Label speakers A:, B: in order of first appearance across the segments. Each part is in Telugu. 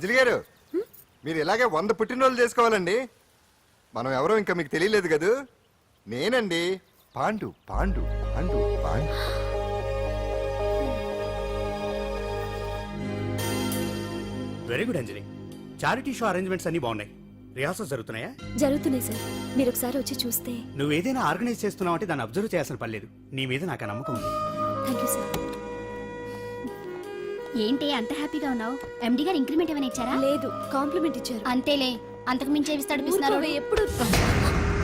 A: అంజలి గారు మీరు ఇలాగే 100 పుట్టినరోజులు చేసుకోవాలండి. మనం ఎవరో ఇంకా మీకు తెలియలేదు కదూ. నేనండి పాండు పాండు పాండు పాండు.
B: వెరీ గుడ్ అంజలి. చారిటీ షో అరేంజ్మెంట్స్ అన్ని బాగున్నాయి. రిహార్సల్స్ జరుగుతున్నాయా?
C: జరుగుతున్నాయి సార్, మీరు ఒకసారి వచ్చి చూస్తే.
B: నువ్వు ఏదైనా ఆర్గనైజ్ చేస్తున్నావు అంటే దాన్ని అబ్జర్వ్ చేయాల్సిన పర్లేదు. నీ మీద నాకు నమ్మకం ఉంది.
C: Thank you sir.
D: ఏంటి అంత హ్యాపీగా ఉన్నావు? ఎండి గారు ఇంక్రిమెంట్ ఏమైనా ఇచ్చారా?
C: లేదు, కాంప్లిమెంట్ ఇచ్చారు.
D: అంతేలే, అంతకు మించి ఏమిస్తాడు?
C: ఎప్పుడు.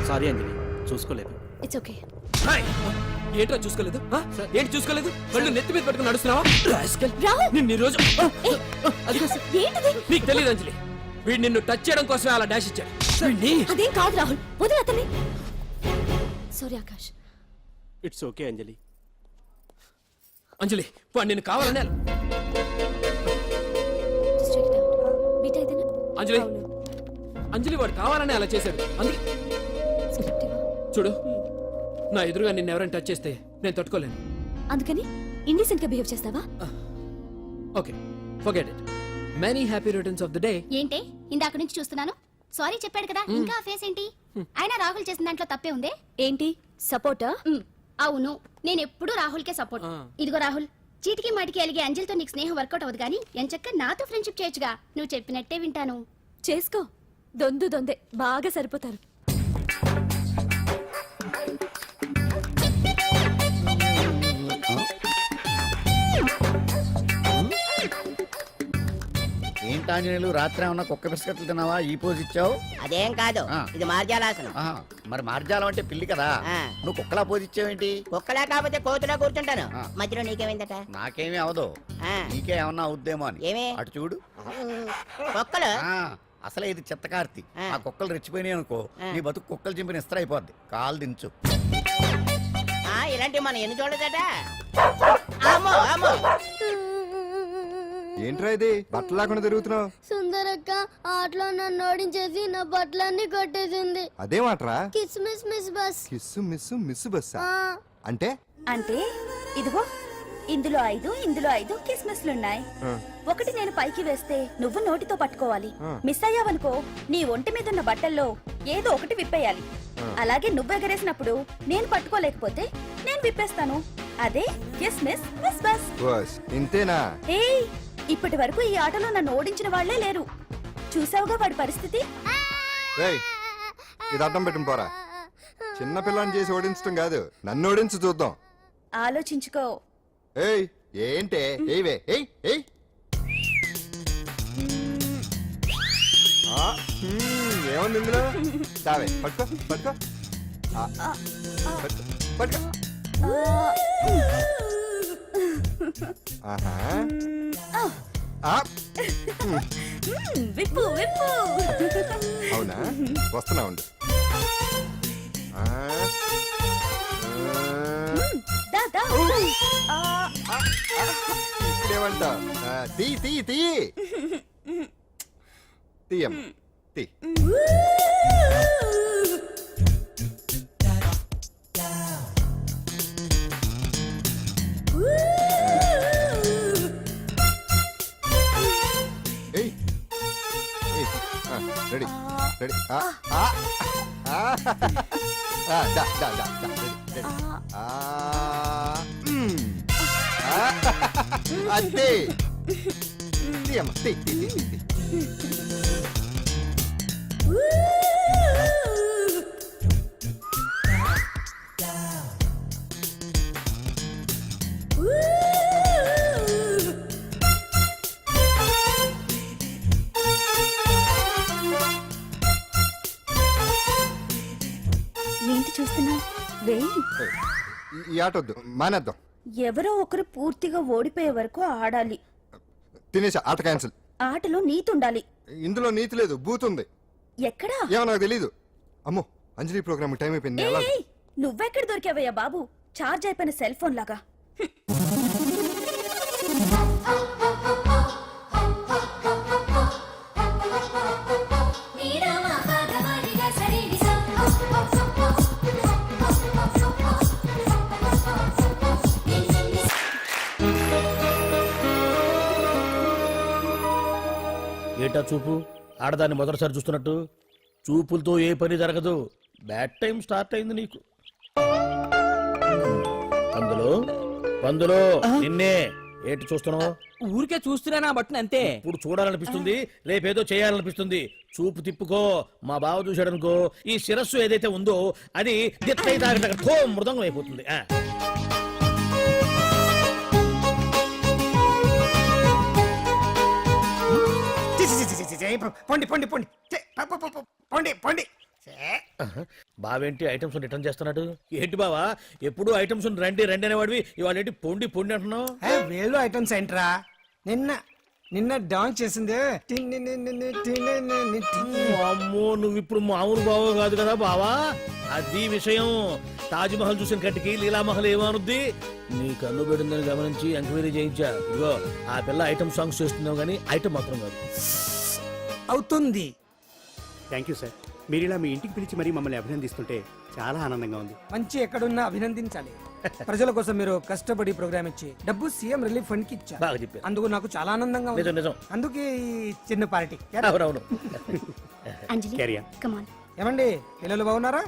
E: సారీ అంజలి, చూసుకోలేదు.
C: It's okay.
E: ఏంట్రా చూసుకోలేదు? ఏంటి చూసుకోలేదు? వాళ్ళు నెత్తి మీద పట్టుకుని నడుస్తున్నావా? నిన్ను ఈ రోజు నీకు తెలియదు అంజలి, వీడు నిన్ను టచ్ చేయడం కోసమే అలా డాష్ ఇచ్చాడు.
C: అదేం కాదు రాహుల్, వదిలే అతన్ని. సారీ ఆకాష్.
E: ఇట్స్ ఓకే అంజలి. అంజలి వాడు నిన్ను కావాలనే అంజలి అంజలి వాడు కావాలనే అలా చేశాడు. అందుకే చూడు, నా ఎదురుగా నిన్ను ఎవరైనా టచ్ చేస్తే నేను తట్టుకోలేను.
C: అందుకని ఇండిసెంట్ గా బిహేవ్ చేస్తావా?
E: Okay, forget it. Many happy returns of the day.
D: ఏంటి ఇందాక నుంచి చూస్తున్నాను? సారీ చెప్పాడు కదా, ఇంకా ఫేస్ ఏంటి? అయినా రాహుల్ చేసిన దాంట్లో తప్పే ఉందే.
C: ఏంటి సపోర్టా?
D: అవును, నేను ఎప్పుడు రాహుల్ కే సపోర్ట్. ఇదిగో రాహుల్, చీటికి మాటికి అలిగే అంజలితో నీకు స్నేహం వర్కౌట్ అవ్వదు కానీ ఎంచక్క నాతో ఫ్రెండ్షిప్ చేయొచ్చుగా. నువ్వు చెప్పినట్టే వింటాను.
C: చేసుకో, దొందే బాగా సరిపోతారు.
F: ఏంటాంజనేయులు, రాత్రి ఏమన్నా కుక్క బిస్కెట్లు తిన్నావా? ఈ పోజ్ ఇచ్చావు.
G: అదేం కాదు, ఇది మార్జాలాసనం.
F: మరి మార్జాలం అంటే పిల్లి కదా, నువ్వు కుక్కలా పోజ్ ఇచ్చావేంటి?
G: కుక్కలా కాకపోతే కోతులా కూర్చుంటాను. మధ్యలో నీకేమైందట?
F: నాకేమీ అవదు, నీకే ఏమన్నా అవుద్దేమో అని.
G: ఏమే?
F: అటు చూడు.
G: కుక్కలు
F: అసలే ఇది చిత్తకార్తి. ఆ కుక్కలు రెచ్చిపోయినాయి అనుకో, నీ బతుకు కుక్కలు చింపిన ఇస్త్ర అయిపోద్ది. కాలు దించు.
G: ఇలాంటివి మనం ఎన్ని చూడదట. అమ్మో అమ్మో,
A: ఏంట్రా ఇది బట్టలు లేకుండా తిరుగుతున్నావు?
H: సుందరక్క ఆటలో నన్ను ఓడించేసి నా బట్టలన్నీ కొట్టేసింది.
A: అదేమాట్రా?
H: Kiss miss miss bus.
A: Kiss miss miss bus అంటే?
C: అంటే ఇదిగో ఇందులో 5 కిస్మిస్లున్నాయి. ఒకటి నేను పైకి వేస్తే నువ్వు నోటితో పట్టుకోవాలి. మిస్ అయ్యావనుకో నీ ఒంటి మీద ఉన్న బట్టల్లో ఏదో ఒకటి విప్పేయాలి. అలాగే నువ్వు ఎగరేసినప్పుడు నేను పట్టుకోలేకపోతే నేను విప్పేస్తాను. అదే కిస్మిస్ మిస్ బస్.
A: ఇంతేనా?
C: ఏయ్, ఇప్పటి వరకు ఈ ఆటలో నన్ను ఓడించిన వాళ్లే లేరు. చూసావుగా వాడి పరిస్థితి.
A: ఇది అడ్డం పెట్టిన పోరా. చిన్న పిల్లని చేసి ఓడించడం కాదు, నన్ను ఓడించి చూద్దాం.
C: ఆలోచించుకో.
A: ఏయ్ ఏంటే? ఏవే ఏయ్ ఏయ్. ఏముంది ఇందులో? దావే పట్టుకో పట్టుకో పట్టుకో. ఆహా,
C: విప్పు విప్పు.
A: అవునా, వస్తున్నా ఉండు. ఇప్పుడేమంట? తీ తీ తీ తీయం తీ. Ready ready. అంతే. తీయమ్మ తీ తీ తీ తీ.
C: ఏంటి చూస్తున్నావు? వేయి.
A: ఈ ఆట వద్దు, మానేద్దాం.
C: ఎవరో ఒకరు పూర్తిగా ఓడిపోయే వరకు ఆడాలి.
A: తినేసా, ఆట క్యాన్సిల్.
C: ఆటలో నీతి ఉండాలి.
A: ఇందులో నీతి లేదు, బూత్ ఉంది.
C: ఎక్కడా?
A: ఏమో నాకు తెలీదు. అమ్మో, అంజలి ప్రోగ్రామ్ టైం అయిపోయింది.
C: నువ్వెక్కడ దొరికావయ్యా బాబు? చార్జ్ అయిపోయిన సెల్ ఫోన్ లాగా.
F: ఏటా చూపు ఆడదాన్ని మొదటిసారి చూస్తున్నట్టు చూపులతో ఏ పని జరగదు. బ్యాడ్ టైం స్టార్ట్ అయింది నీకు. పందులో నిన్నే ఏంటి చూస్తున్నావు?
I: ఊరికే చూస్తున్నా బట్టను అంతే.
F: ఇప్పుడు చూడాలనిపిస్తుంది, రేపేదో చేయాలనిపిస్తుంది. చూపు తిప్పుకో. మా బావ చూశాడనుకో, ఈ శిరస్సు ఏదైతే ఉందో అది మృదంగం అయిపోతుంది.
I: పొండి పొండి పొండి పొండి పొండి.
F: బావేంటి ఐటమ్స్ రిటర్న్ చేస్తున్నాడు? ఏంటి బావా ఎప్పుడు ఐటమ్స్ రండి రండి అనేవాడివి, ఇవాళ ఏంటి పొండి పొండి అంటున్నావు?
I: వేలు ఐటమ్స్ ఏంట్రా? నిన్న డాన్స్ చేసిందే.
F: అమ్మో నువ్వు ఇప్పుడు మామూలు బావ కాదు కదా బావా. అది విషయం. తాజ్ మహల్ చూసిన కట్టికి లీలామహల్ ఏమనుద్ది? నీ కన్ను పెట్టిందని గమనించి ఎంక్వైరీ చేయించా. ఇదిగో ఆ పిల్ల ఐటమ్ సాంగ్స్ చేస్తున్నావు కానీ ఐటమ్ మాత్రం కాదు.
I: అవుతుంది.
B: Thank you sir. మీరు ఇలా మీ ఇంటికి పిలిచి మరీ మమ్మల్ని అభినందిస్తుంటే చాలా ఆనందంగా ఉంది.
I: మంచి ఎక్కడున్నా అభినందించాలి. ప్రజల కోసం మీరు కష్టపడి ప్రోగ్రామ్ ఇచ్చి డబ్బు సీఎం రిలీఫ్ ఫండ్ కి ఇచ్చారు.
F: బాగా చెప్పారు.
I: అందుకు నాకు చాలా ఆనందంగా ఉంది.
F: నిజం నిజం.
I: అందుకే ఈ చిన్న పార్టీ.
F: అవునవును.
D: అంజలి
B: Carry on.
D: కమాన్.
I: ఏమండి పిల్లలు బాగున్నారా?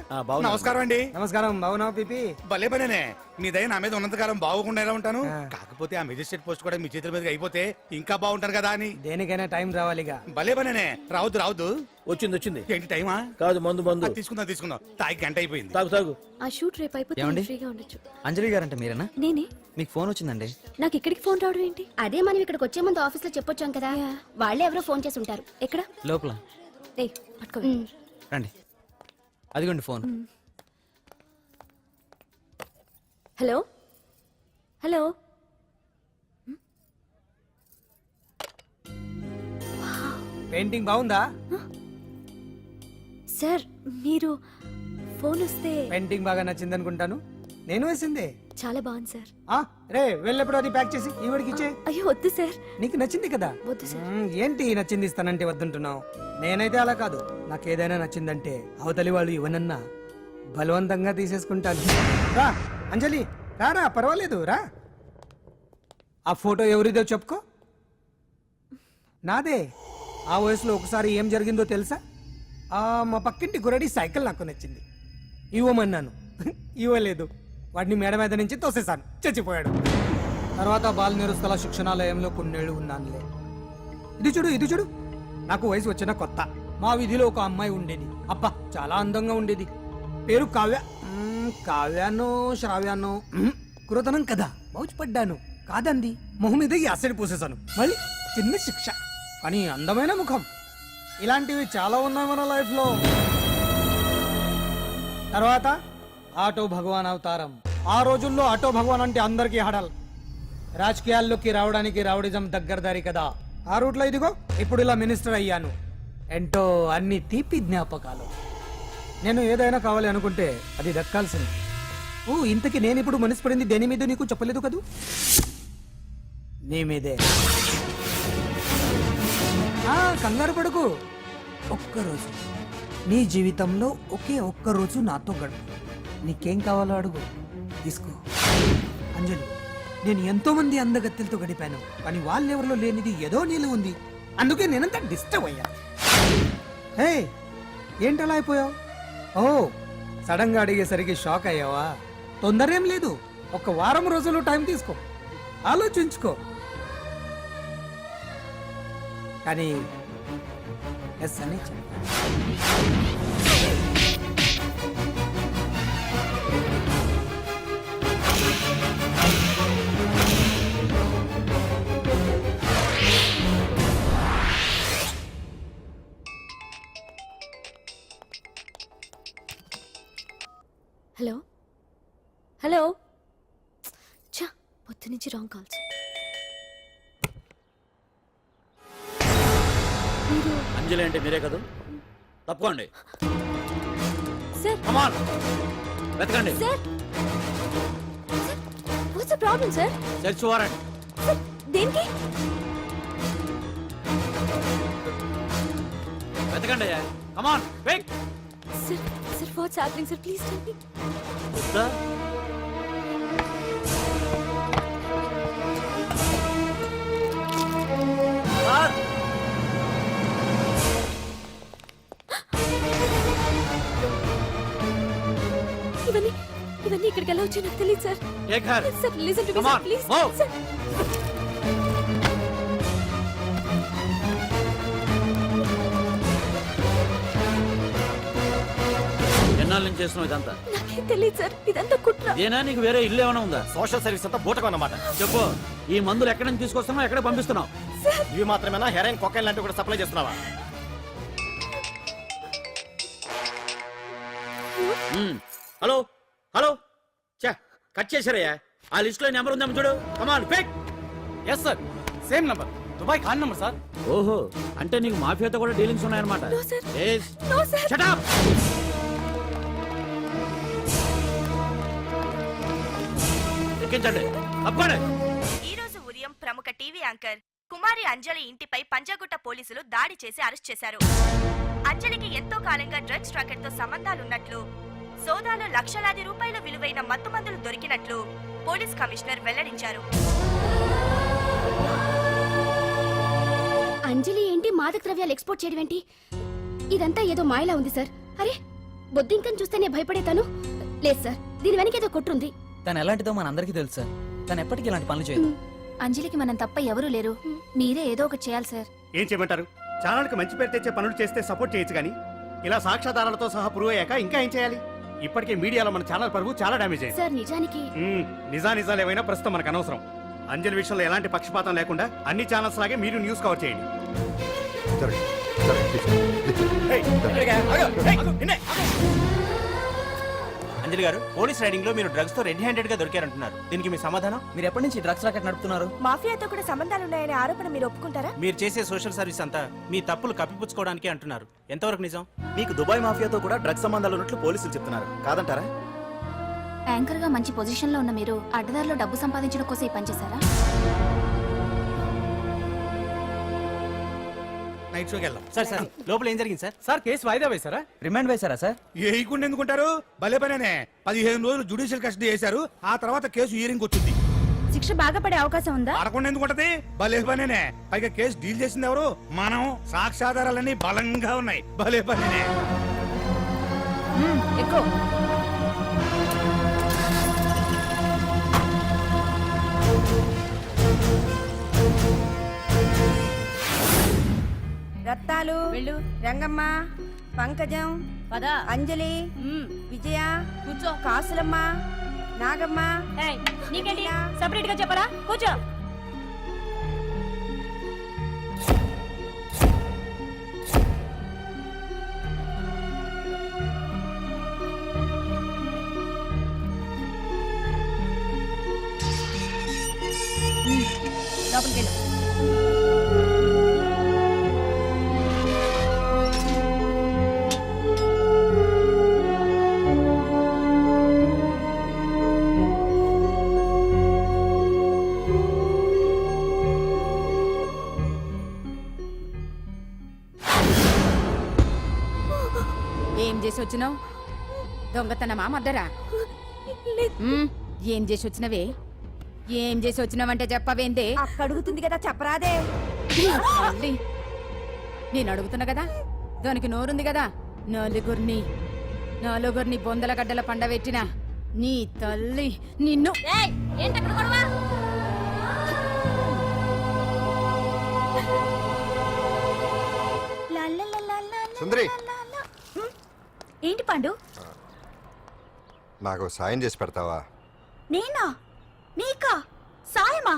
J: నమస్కారం అండి.
I: నమస్కారం. బాగున్నావా పిపి?
J: భలే పనేనే. మీ దయ నా మీద ఉన్నంతకాలం బాగుకుండా ఎలా ఉంటాను.
I: ఆ.
J: కాకపోతే ఆ మెజిస్ట్రేట్ పోస్ట్ కూడా మీ చేతుల మీదకి అయిపోతే ఇంకా బాగుంటాను కదా అని.
I: దేనికైనా టైం రావాలిగా.
J: భలే పనేనే. రావద్దు రావద్దు.
F: వచ్చింది వచ్చింది.
J: ఏంటి టైమా?
F: కాదు మందు మందు.
J: తీసుకుందాం తీసుకుందాం. తాగి గంట అయిపోయింది.
F: తాగు తాగు.
C: ఆ షూట్ రేపు అయిపోతే ఫ్రీగా ఉండొచ్చు.
K: అంజలి గారంటే మీరేనా?
C: నేనే.
K: మీకు ఫోన్ వచ్చిందండి.
C: నాకు ఇక్కడికి ఫోన్ రావడం ఏంటి?
D: అదే మనం ఇక్కడికి వచ్చే ముందు ఆఫీస్ లో చెప్పొచ్చాం కదా, వాళ్ళే ఎవరో ఫోన్ చేసి ఉంటారు.
C: ఎక్కడ?
K: లోపల
C: ఏయ్ పట్టుకో.
K: రండి. అదిగోండి ఫోన్.
C: Hello hello.
I: పెయింటింగ్ బాగుందా?
C: సార్ మీరు ఫోన్ వస్తే
I: పెయింటింగ్ బాగా నచ్చింది అనుకుంటాను. నేను వేసిందే.
C: చాలా బాగుంది సార్.
I: రే వెళ్ళప్పుడు అది ప్యాక్ చేసి ఈవిడికి ఇచ్చే.
C: అయ్యో వద్దు సార్.
I: నీకు నచ్చింది కదా.
C: వద్దు సార్.
I: ఏంటి నచ్చింది ఇస్తానంటే వద్దుంటున్నావు? నేనైతే అలా కాదు. నాకు ఏదైనా నచ్చిందంటే అవతలి వాళ్ళు ఇవ్వనన్నా బలవంతంగా తీసేసుకుంటాను. రా అంజలి రారా, పర్వాలేదు రా. ఆ ఫోటో ఎవరిదో చెప్పుకో. నాదే. ఆ వయసులో ఒకసారి ఏం జరిగిందో తెలుసా? మా పక్కింటి గురడి సైకిల్ నాకు నచ్చింది, ఇవ్వమన్నాను. ఇవ్వలేదు. వాడిని మేడ మీద నుంచి తోసేశాను, చచ్చిపోయాడు. తర్వాత బాల నిరుస్తల శిక్షణాలయంలో కొన్నేళ్లు ఉన్నానులే. ఇది చూడు నాకు వయసు వచ్చిన కొత్త. మా వీధిలో ఒక అమ్మాయి ఉండేది. అబ్బా చాలా అందంగా ఉండేది. పేరు కావ్య. కావ్యానో శ్రావ్యానో కురతనం కదా. మౌచిపడ్డాను. కాదండి, మొహం మీద యాసిడ్ పూసేశాను. మళ్ళీ చిన్న శిక్ష, కానీ అందమైన ముఖం. ఇలాంటివి చాలా ఉన్నాయి మన లైఫ్ లో. తర్వాత ఆటో భగవాన్ అవతారం. ఆ రోజుల్లో ఆటో భగవాన్ అంటే అందరికీ హడల్. రాజకీయాల్లోకి రావడానికి రౌడిజం దగ్గరదారి కదా. ఆ రూట్లో ఇదిగో ఇప్పుడు ఇలా మినిస్టర్ అయ్యాను. ఏంటో అన్ని తీపి జ్ఞాపకాలు. నేను ఏదైనా కావాలి అనుకుంటే అది దక్కాల్సింది. ఇంతకీ నేను ఇప్పుడు మనసు పడింది దేని మీద నీకు చెప్పలేదు కదూ? నీ మీదే. కంగారు పడుకు. ఒక్కరోజు నీ జీవితంలో ఒకే ఒక్కరోజు నాతో గడుపు. నీకేం కావాలో అడుగు, తీసుకో. అంజలి, నేను ఎంతో మంది అందగత్తెలతో గడిపాను, కానీ వాళ్ళెవరిలో లేనిది ఏదో నీళ్ళు ఉంది. అందుకే నేనంతా డిస్టర్బ్ అయ్యా. హే ఏంటలా అయిపోయావు? సడన్ గా అడిగేసరికి షాక్ అయ్యావా? తొందర ఏం లేదు. ఒక వారం రోజులు టైం తీసుకో, ఆలోచించుకో. కానీ ఎస్ అని చెప్పు.
C: Hello hello. చా పొద్దు నుంచి రాంగ్ కాల్స్.
F: అంజలి అంటే మీరే కదా? తప్పుకోండి.
C: సార్
F: వెతకండి.
C: Sir what's the problem sir?
F: Search warrant.
C: Sir దేనికి?
F: వెతకండి. Come on wait.
C: Sir sir what's happening sir? Please tell me. ఎలా వచ్చా నాకు తెలియదు సార్.
E: ఏ ఘర్
C: sir listen to me
E: Come
C: sir
E: on,
C: please.
E: move.
C: Sir
F: ఎన్నాళ్ళ నుంచి చేస్తున్నావు ఇదంతా?
C: నాకేం తెలియదు సార్, ఇదంతా కుట్ర.
F: ఏనా నీకు వేరే ఇల్లు ఏమైనా ఉందా?
J: సోషల్ సర్వీస్ అంతా బూటకం అన్నమాట.
F: చెప్పు, ఈ మందులు ఎక్కడి నుంచి తీసుకొస్తున్నావు, ఎక్కడ పంపిస్తున్నావు?
J: ఇవి మాత్రమేనా? హెరైన్ కొకైన్ లాంటివి కూడా సప్లై చేస్తున్నావా?
F: హలో హలో, చా కట్ చేశారయ్యా. ఆ లిస్ట్ లో నెంబర్ ఉందేమో చూడు. Come on pick.
J: Yes sir, same number, Dubai Khan number sir.
F: ఓహో, అంటే నీకు మాఫియాతో కూడా డీలింగ్స్ ఉన్నాయన్నమాట.
C: No, sir.
F: Yes.
C: No, sir.
F: Shut up. ఎక్కించండి, తప్పండి.
C: ఈ రోజు ఉదయం ప్రముఖ టీవీ యాంకర్ కుమారి అంజలి ఇంటిపై పంజాగుట్ట పోలీసులు దాడి చేసి అరెస్ట్ చేశారు. అంజలికి ఎంతో కాలంగా డ్రగ్స్ రాకెట్ తో సంబంధాలున్నట్లు, సోదాలో లక్షలాది రూపాయల విలువైన మత్తుమందులు దొరికినట్లు పోలీస్ కమిషనర్ వెల్లడించారు.
D: అంజలి ఏంటి మాదక ద్రవ్యాలు ఎక్స్పోర్ట్ చేయడం ఏంటి? ఇదంతా ఏదో మాయలా ఉంది సార్. అరే బొద్దింకని చూస్తేనే భయపడేతాను. లేదు సార్, దీని వెనక ఏదో కొట్టుంది.
K: తను ఎలాంటిదో మన అందరికీ తెలుసు సార్. తను ఎప్పటికీ ఇలాంటి పనులు చేయదు.
C: అంజలికి మనం తప్ప ఎవరూ లేరు. మీరే ఏదో ఒకటి చేయాలి సార్.
B: ఏం చేయమంటారు? ఛానల్కి మంచి పేరు తెచ్చే పనులు చేస్తే సపోర్ట్ చేయొచ్చు కానీ ఇలా సాక్ష్యాధారాలతో సహా ప్రూవ్ అయ్యాక ఇంకా ఏం చేయాలి? ఇప్పటికే మీడియాలో మన ఛానల్ పరువు చాలా డ్యామేజ్ అయింది.
D: సార్ నిజానికి
B: నిజాలు ఏమైనా ప్రస్తుతం మనకు అనవసరం. అంజలి విషయంలో ఎలాంటి పక్షపాతం లేకుండా అన్ని ఛానల్స్ లాగే మీరు న్యూస్ కవర్ చేయండి.
A: జరగండి, జరగండి, please.
J: అంజలి గారు, పోలీస్ రైడింగ్ లో మీరు డ్రగ్స్ తో రెడ్ హ్యాండెడ్ గా దొరికారంటున్నారు. దీనికి మీ సమాధానం?
K: మీరు ఎప్పటి నుంచి డ్రగ్స్ రాకెట్ నడుపుతున్నారు?
C: మాఫియాతో కూడా సంబంధాలున్నాయనే ఆరోపణ మీరు ఒప్పుకుంటారా?
J: మీరు చేసే సోషల్ సర్వీస్ అంతా మీ తప్పులు కప్పిపుచ్చుకోవడానికి అంటున్నారు. ఎంతవరకు నిజం?
L: మీకు దుబాయ్ మాఫియాతో కూడా డ్రగ్స్ సంబంధాలు ఉన్నట్లు పోలీసులు చెప్తున్నారు, కాదంటారా?
C: యాంకర్ గా మంచి పొజిషన్ లో ఉన్న మీరు అడ్డదారిలో డబ్బు సంపాదించడం కోసం ఈ పని చేశారా?
J: నైట్ షోకి వెళ్దాం. సార్ సార్, లోపల ఏం జరిగింది సార్?
E: సార్ కేసు వాయిదా వేశారా?
K: రిమాండ్ వేశారా సార్?
J: ఏయకుండా ఎందుకుంటారు? భలే పనేనే. 15 రోజులు జుడిషియల్ కస్టడీ చేశారు. ఆ తర్వాత కేసు హియరింగ్ వచ్చింది.
C: శిక్ష బాగా పడే అవకాశం ఉందా?
J: పడకుండా ఎందుకుంటది? భలే పనేనే. పైగా కేసు డీల్ చేసింది ఎవరు? మనం. సాక్ష్యాధారాలన్నీ బలంగా ఉన్నాయి. భలే పనేనే.
C: ఎక్కువ రత్నాలు, రంగమ్మ, పంకజం, అంజలి, విజయ, కూర్చో, కాసులమ్మ, నాగమ్మ. నీకేంటి సెపరేట్ గా చెప్పరా? కూర్చో. లోపలికి వెళ్ళు.
M: ఏం చేసి వచ్చినావు? దొంగతనమా మద్దరా? ఏం చేసి వచ్చినవే? ఏం చేసి వచ్చినావంటే చెప్పవేందే?
C: అడుగుతుంది కదా, చెప్పరాదే.
M: తల్లి, నేను అడుగుతున్నా కదా, దానికి నోరుంది కదా. నలుగురిని బొందల గడ్డల పండబెట్టిన నీ తల్లి నిన్ను.
A: సుందరి,
C: ఏంటి పాండు?
A: నాకు సాయం చేసి పెడతావా?
C: నేనా? నీకా సాయమా?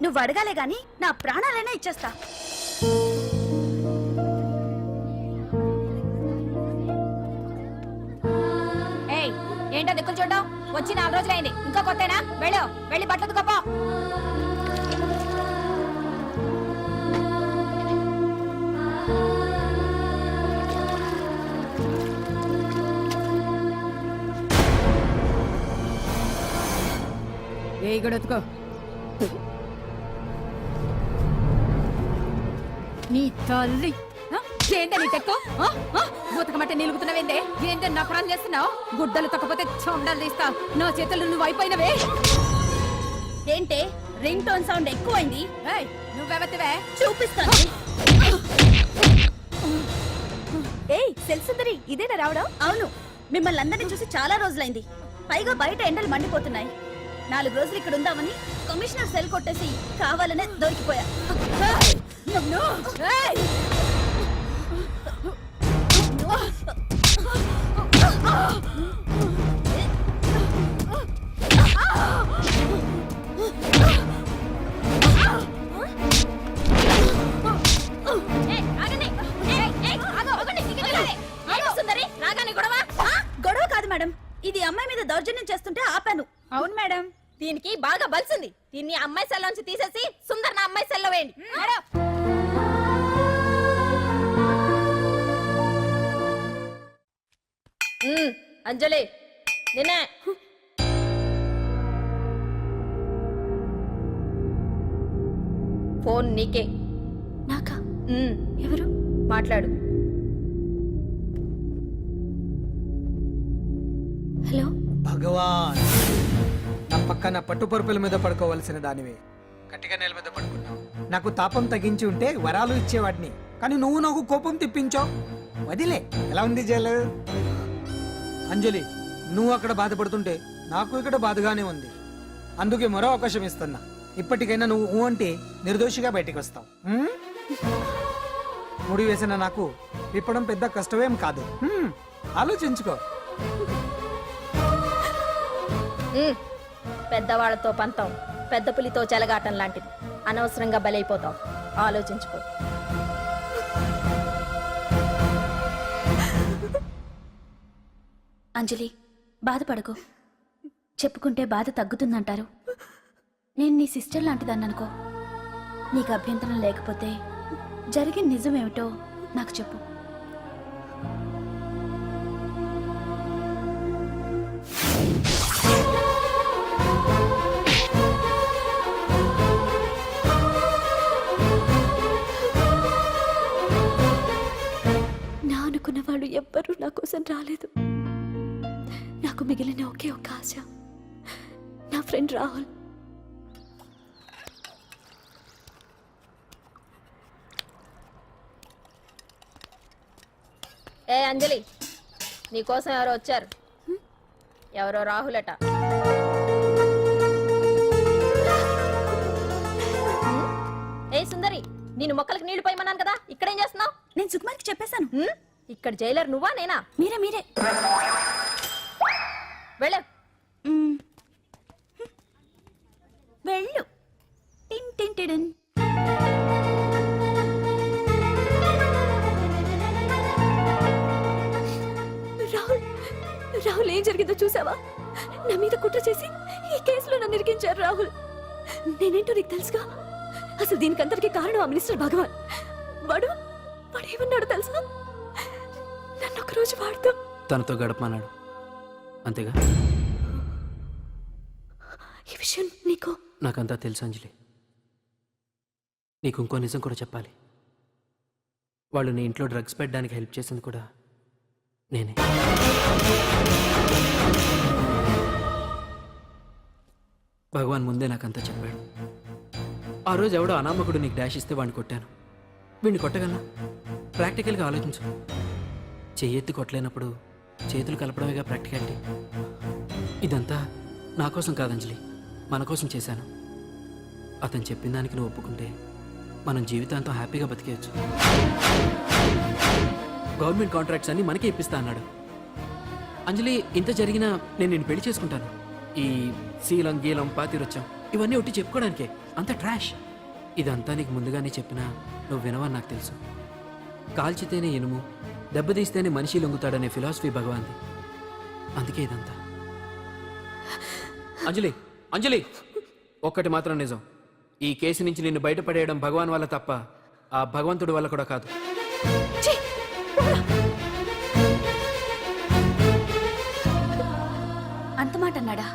C: నువ్వు అడగాలే గాని నా ప్రాణాలైనా ఇచ్చేస్తా.
M: ఏయ్, ఏంటో దిక్కులు చూడడం? వచ్చి 4 రోజులైంది, ఇంకా కొత్తేనా? వెళ్ళి బట్టలు కప్ప. ఏ గడొత్తుకో. నీ తల్లి ఏంటే నీ తెక్కు? బూతకమంటే నిలుగుతున్నావేందే? ఏంటే నఫరం చేస్తున్నావు? గుడ్డలు తక్కపోతే చొండలు తీస్తా. నా చేతులు నువ్వు అయిపోయినవే.
C: ఏంటే రింగ్ టోన్ సౌండ్ ఎక్కువైంది?
M: నువ్వెవతివే?
C: చూపిస్తాను. ఏయ్ సెల్సుందరి, ఇదేనా రావడం? అవును, మిమ్మల్ని అందరినీ చూసి చాలా రోజులైంది. పైగా బయట ఎండలు మండిపోతున్నాయి. 4 రోజులు ఇక్కడ ఉందామని కమిషనర్ సెల్ కొట్టేసి కావాలనే దొరికిపోయా. గొడవ కాదు మేడం, ఇది అమ్మాయి మీద దౌర్జన్యం చేస్తుంటే ఆపాను.
M: అవును మేడం, దీనికి బాగా బలిసింది. దీన్ని అమ్మాయి సెల్లోంచి తీసేసి సుందర్ నా అమ్మాయి సెల్లో వేయండి. అంజలి నిన్నే. ఫోన్ నీకే.
C: నాకా? ఎవరు?
M: మాట్లాడు.
C: హలో.
I: భగవాన్, నా పక్కన పట్టుపరుపుల మీద పడుకోవలసిన దానివే గట్టిగా నేల మీద పడుకున్నావు. నాకు తాపం తగ్గించి ఉంటే వరాలు ఇచ్చేవాడిని, కానీ నువ్వు నాకు కోపం తెప్పించావు. వదిలే. ఎలా ఉంది జైలు? అంజలి, నువ్వు అక్కడ బాధపడుతుంటే నాకు ఇక్కడ బాధగానే ఉంది. అందుకే మరో అవకాశం ఇస్తున్నా. ఇప్పటికైనా నువ్వు ఊ అంటే నిర్దోషిగా బయటికి వస్తావు. ముడి వేసిన నాకు విప్పడం పెద్ద కష్టమేం కాదు. ఆలోచించుకో.
M: పెద్దవాళ్లతో పంతం పెద్ద పులితో చెలగాటం లాంటిది. అనవసరంగా బలైపోతావు. ఆలోచించుకో.
C: అంజలి, బాధపడకు. చెప్పుకుంటే బాధ తగ్గుతుందంటారు. నేను నీ సిస్టర్ లాంటిదాన్ని అనుకో. నీకు అభ్యంతరం లేకపోతే జరిగిన నిజమేమిటో నాకు చెప్పు. నా అనుకున్న వాళ్ళు ఎవ్వరూ నా కోసం రాలేదు. నాకు మిగిలిన ఒకే ఒక ఆశ, నా ఫ్రెండ్ రాహుల్.
M: ఏ అంజలి, నీకోసం ఎవరో వచ్చారు. ఎవరో రాహుల్ అట. ఏ సుందరి, నేను మొక్కలకు నీళ్లు పోయమన్నాను కదా, ఇక్కడేం చేస్తున్నావు?
C: నేను సుకుమార్కి చెప్పేశాను.
M: ఇక్కడ జైలర్ నువ్వా నేనా?
C: మీరే
M: వెళ్ళ.
C: వెళ్ళు. టిన్ టిన్ టిడిన్. రాహుల్, ఏం జరిగిందో చూసావా? నా మీద కుట్ర చేసి ఈ కేసులో నన్ను ఇరికించారు రాహుల్. నేనేంటో నీకు తెలుసుగా. అసలు దీనికంతటికీ కారణం ఆ మినిస్టర్ భగవాన్. వాడు ఏమన్నాడు తెలుసా? నన్ను ఒక రోజు వాడుతూ
E: తనతో గడపమన్నాడు, అంతేగా?
C: ఈ విషయం నీకు?
E: నాకంతా తెలుసు అంజలి. నీకు ఇంకో నిజం కూడా చెప్పాలి. వాళ్ళు నీ ఇంట్లో డ్రగ్స్ పెట్టడానికి హెల్ప్ చేసింది కూడా నేనే. భగవాన్ ముందే నాకంతా చెప్పాడు. ఆ రోజు ఎవడో అనామకుడు నీకు డాష్ ఇస్తే వాడిని కొట్టాను. వీడిని కొట్టగలనా? ప్రాక్టికల్గా ఆలోచించు. చెయ్యెత్తి కొట్టలేనప్పుడు చేతులు కలపడమేగా ప్రాక్టికాలిటీ. ఇదంతా నా కోసం కాదంజలి, మన కోసం చేశాను. అతను చెప్పిన దానికి నువ్వు ఒప్పుకుంటే మనం జీవితాంతం హ్యాపీగా బతికేయచ్చు. గవర్నమెంట్ కాంట్రాక్ట్స్ అన్ని మనకే ఇప్పిస్తా అన్నాడు. అంజలి, ఇంత జరిగినా నేను నిన్ను పెళ్లి చేసుకుంటాను. ఈ శీలం గీలం పాతిరొచ్చాం ఇవన్నీ ఒకటి చెప్పుకోవడానికే. అంత ట్రాష్. ఇదంతా నీకు ముందుగానే చెప్పినా నువ్వు వినవని నాకు తెలుసు. కాల్చితేనే ఇనుము, దెబ్బతీస్తేనే మనిషి లొంగుతాడనే ఫిలాసఫీ భగవాన్ది. అందుకే ఇదంతా. అంజలి, అంజలి, ఒక్కటి మాత్రం నిజం. ఈ కేసు నుంచి నిన్ను బయటపడేయడం భగవాన్ వల్ల తప్ప ఆ భగవంతుడి వల్ల కూడా కాదు.
C: అంత మాట అన్నాడా?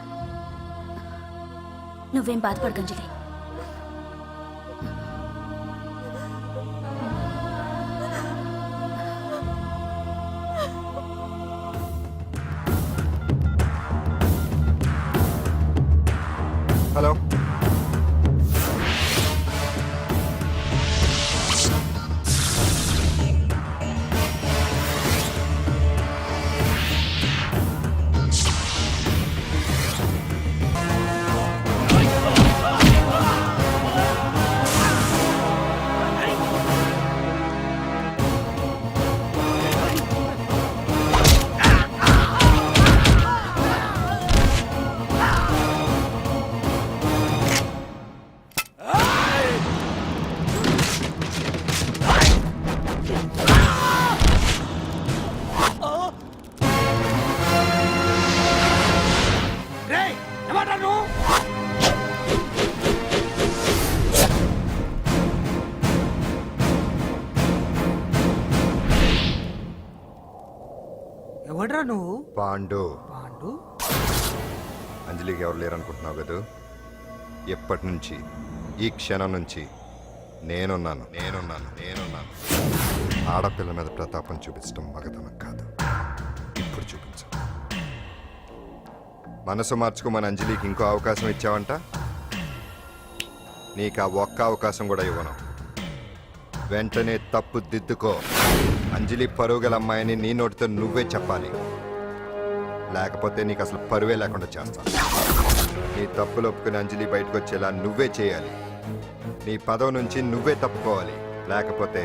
C: నువ్వేం బాధపడకంజలి.
A: హలో.
I: ఎవడ్రా నువ్వు
A: పాండు.
I: పాండు
A: అంజలికి ఎవరు లేరనుకుంటున్నావు కదా? ఎప్పటి నుంచి, ఈ క్షణం నుంచి నేనున్నాను. ఆడపిల్ల మీద ప్రతాపం చూపించడం మగతనం కాదు. ఇప్పుడు చూపించు. మనసు మార్చుకోమని అంజలికి ఇంకో అవకాశం ఇచ్చావంట. నీకు ఆ ఒక్క అవకాశం కూడా ఇవ్వను. వెంటనే తప్పు దిద్దుకో. అంజలి పరువుగల అమ్మాయిని నీ నోటితో నువ్వే చెప్పాలి, లేకపోతే నీకు అసలు పరువే లేకుండా చేస్తాను. నీ తప్పులు ఒప్పుకుని అంజలి బయటకు వచ్చేలా నువ్వే చేయాలి. నీ పదవి నుంచి నువ్వే తప్పుకోవాలి, లేకపోతే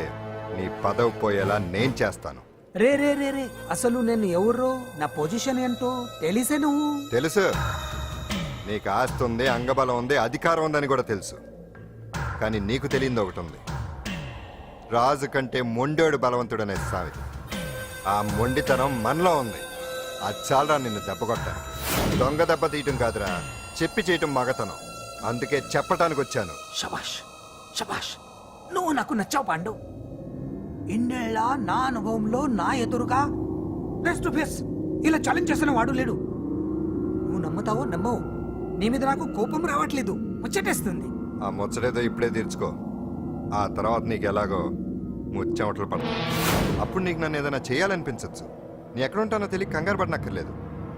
A: నీ పదవి పోయేలా నేను చేస్తాను.
I: రే రే రే రే అసలు నేను ఎవరో, నా పొజిషన్ ఏంటో తెలిసే నువ్వు.
A: తెలుసు, నీకు ఆస్తి ఉంది, అంగబలం ఉంది, అధికారం ఉందని కూడా తెలుసు. కానీ నీకు తెలియంది ఒకటి ఉంది. రాజు కంటే మొండోడు బలవంతుడనే సామెత. ఆ మొండితనం మనలో ఉంది. అది చాలరా నిన్ను దెబ్బ కొట్టాను. దొంగ దెబ్బ తీయటం కాదురా, చెప్పి చేయటం మగతనం. అందుకే చెప్పటానికి వచ్చాను.
I: శబాష్ శబాష్, నువ్వు నాకు నచ్చావు పాండు. ఇన్నేళ్ళ నా అనుభవంలో నా ఎదురుగా ఫేస్ టు ఫేస్ ఇలా ఛాలెంజ్ చేసిన వాడు లేడు. నువ్వు నమ్ముతావో నమ్మవు, నీ మీద నాకు కోపం రావట్లేదు, ముచ్చటేస్తుంది.
A: ఆ ముచ్చటేదో ఇప్పుడే తీర్చుకో. ఆ తర్వాత నీకు ఎలాగో ముచ్చెమటలు పడతాయి. అప్పుడు నీకు నన్ను ఏదైనా చేయాలనిపించచ్చు. నీ ఎక్కడుంటానో తెలియ కంగారు పడనక్కర్లేదు.